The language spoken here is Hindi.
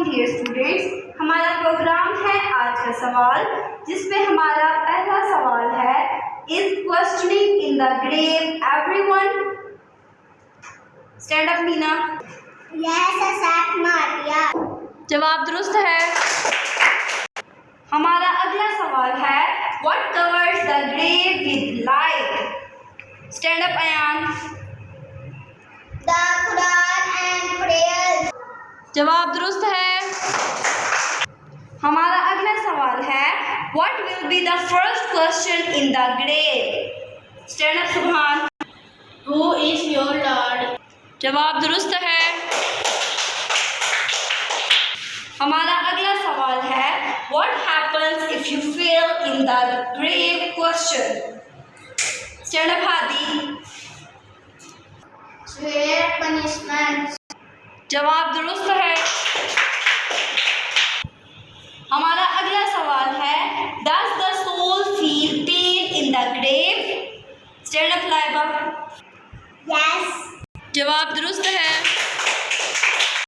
डियर स्टूडेंट्स, हमारा प्रोग्राम है आज का सवाल, जिसमें हमारा पहला सवाल है, is questioning in the grave everyone? Stand up Meena. Yes except Maria. जवाब दुरुस्त है। हमारा अगला सवाल है, what covers the grave with light? Stand up Ayaan. The Quran and prayers. जवाब दुरुस्त है। हमारा अगला सवाल है, what will be the first question in the grave? Stand up Subhan. Who is your lord? जवाब दुरुस्त है। हमारा अगला सवाल है, what happens if you fail in the grave question? Stand up Hadi. Severe punishment. जवाब दुरुस्त है। हमारा अगला सवाल है, does the soul feel pain in the grave? Stand up Laiba. Yes. जवाब दुरुस्त है।